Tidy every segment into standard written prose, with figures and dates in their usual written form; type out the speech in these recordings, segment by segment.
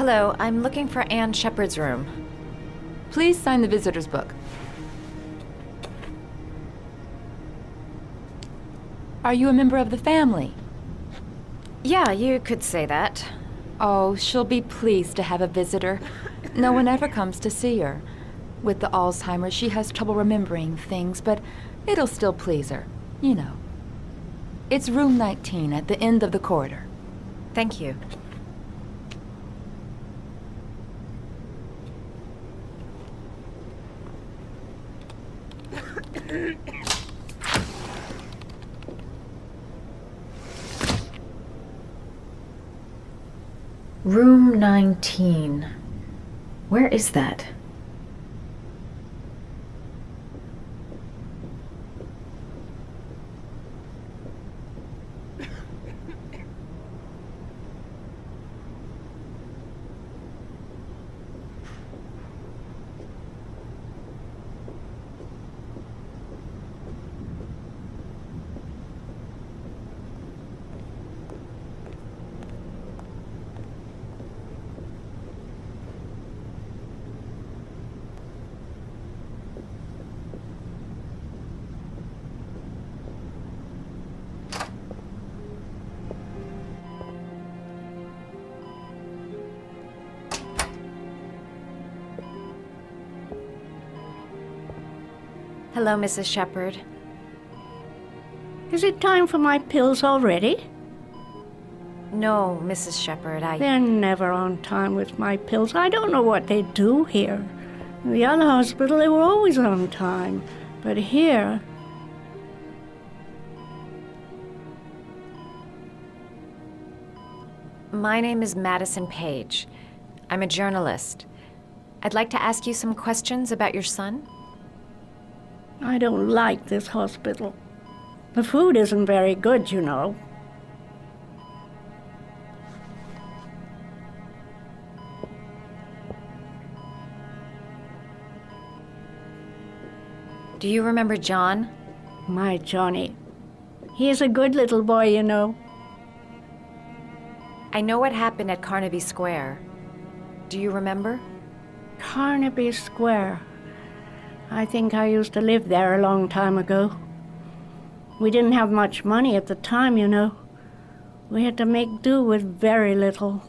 Hello, I'm looking for Anne Sheppard's room. Please sign the visitor's book. Are you a member of the family? Yeah, you could say that. Oh, she'll be pleased to have a visitor. No one ever comes to see her. With the Alzheimer's, she has trouble remembering things, but it'll still please her, you know. It's room 19 at the end of the corridor. Thank you. Room 19. Where is that? Hello, Mrs. Sheppard. Is it time for my pills already? No, Mrs. Sheppard, They're never on time with my pills. I don't know what they do here. In the other hospital, they were always on time. But here... My name is Madison Page. I'm a journalist. I'd like to ask you some questions about your son. I don't like this hospital. The food isn't very good, you know. Do you remember John? My Johnny. He is a good little boy, you know. I know what happened at Carnaby Square. Do you remember? Carnaby Square. I think I used to live there a long time ago. We didn't have much money at the time, you know. We had to make do with very little.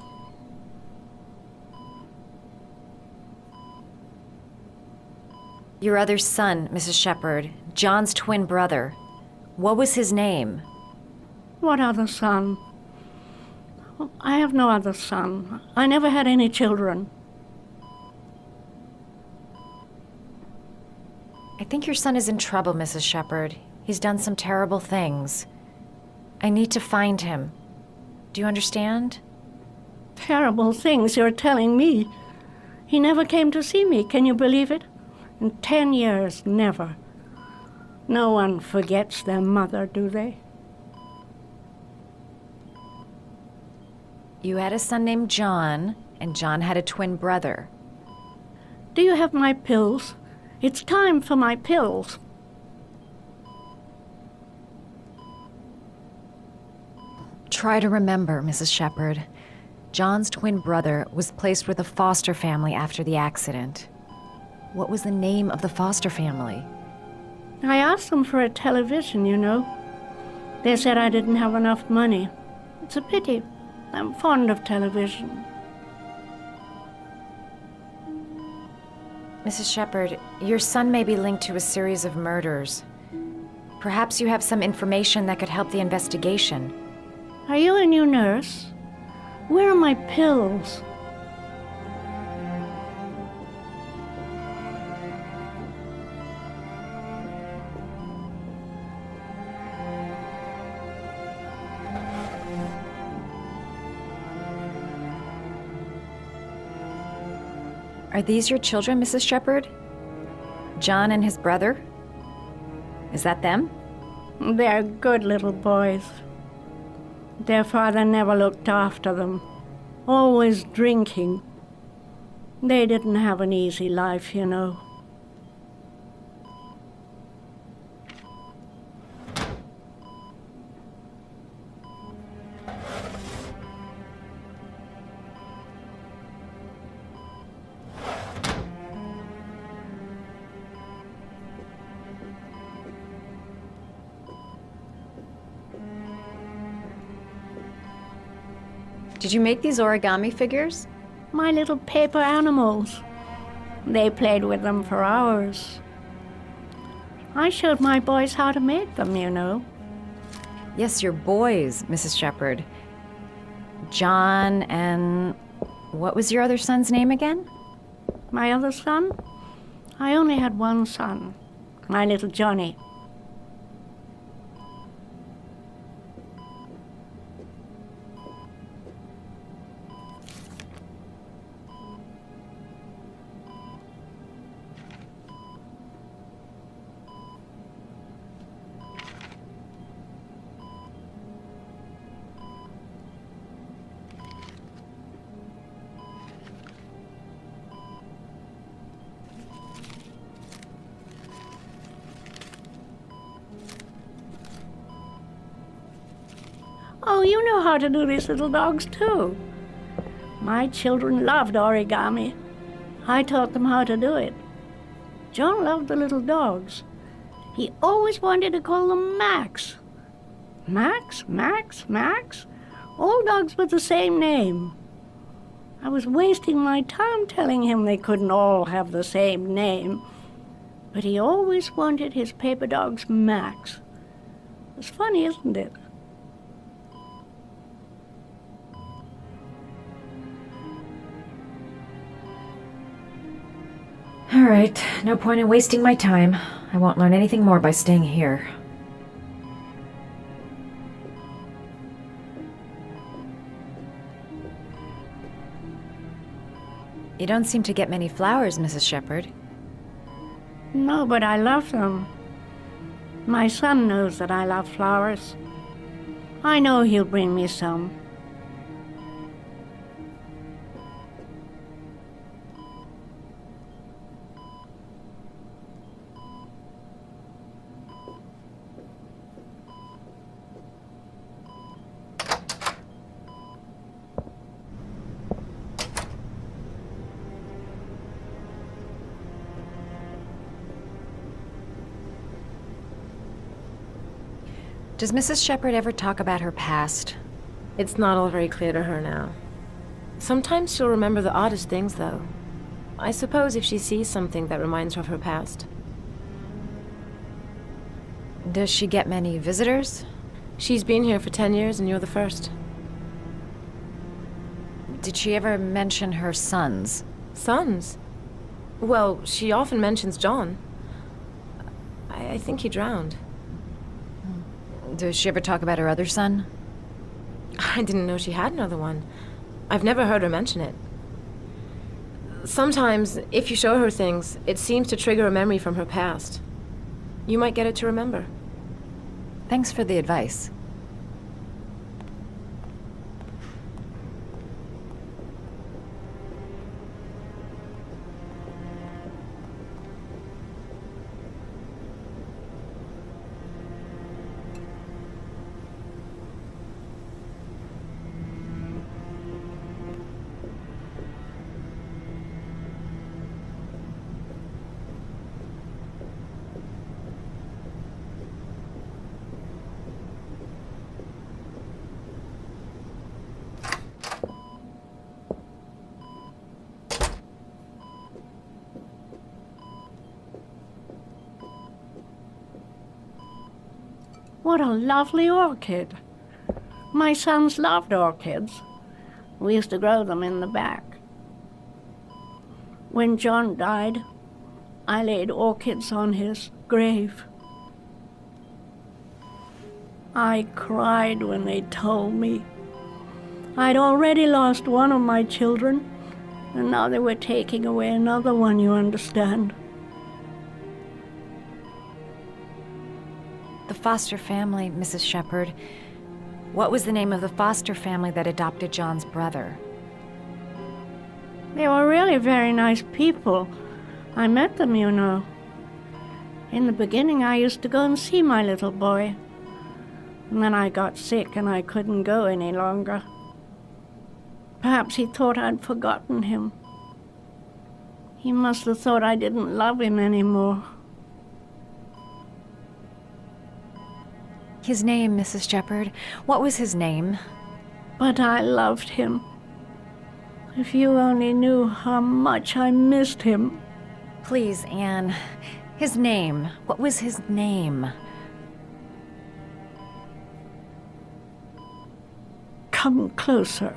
Your other son, Mrs. Sheppard, John's twin brother. What was his name? What other son? I have no other son. I never had any children. I think your son is in trouble, Mrs. Sheppard. He's done some terrible things. I need to find him. Do you understand? Terrible things you're telling me. He never came to see me, can you believe it? In 10 years, never. No one forgets their mother, do they? You had a son named John, and John had a twin brother. Do you have my pills? It's time for my pills. Try to remember, Mrs. Sheppard. John's twin brother was placed with a foster family after the accident. What was the name of the foster family? I asked them for a television, you know. They said I didn't have enough money. It's a pity. I'm fond of television. Mrs. Sheppard, your son may be linked to a series of murders. Perhaps you have some information that could help the investigation. Are you a new nurse? Where are my pills? Are these your children, Mrs. Sheppard? John and his brother? Is that them? They're good little boys. Their father never looked after them, always drinking. They didn't have an easy life, you know. Did you make these origami figures? My little paper animals. They played with them for hours. I showed my boys how to make them, you know. Yes, your boys, Mrs. Sheppard. John and... what was your other son's name again? My other son? I only had one son, my little Johnny. Oh, you know how to do these little dogs, too. My children loved origami. I taught them how to do it. John loved the little dogs. He always wanted to call them Max. Max, Max, Max? All dogs with the same name. I was wasting my time telling him they couldn't all have the same name. But he always wanted his paper dogs Max. It's funny, isn't it? All right, no point in wasting my time. I won't learn anything more by staying here. You don't seem to get many flowers, Mrs. Sheppard. No, but I love them. My son knows that I love flowers. I know he'll bring me some. Does Mrs. Sheppard ever talk about her past? It's not all very clear to her now. Sometimes she'll remember the oddest things, though. I suppose if she sees something that reminds her of her past. Does she get many visitors? She's been here for 10 years and you're the first. Did she ever mention her sons? Sons? Well, she often mentions John. I think he drowned. Does she ever talk about her other son? I didn't know she had another one. I've never heard her mention it. Sometimes, if you show her things, it seems to trigger a memory from her past. You might get it to remember. Thanks for the advice. What a lovely orchid. My sons loved orchids. We used to grow them in the back. When John died, I laid orchids on his grave. I cried when they told me. I'd already lost one of my children, and now they were taking away another one, you understand. The foster family, Mrs. Sheppard. What was the name of the foster family that adopted John's brother? They were really very nice people. I met them, you know. In the beginning, I used to go and see my little boy. And then I got sick and I couldn't go any longer. Perhaps he thought I'd forgotten him. He must have thought I didn't love him anymore. His name, Mrs. Sheppard. What was his name? But I loved him. If you only knew how much I missed him. Please, Anne. His name. What was his name? Come closer.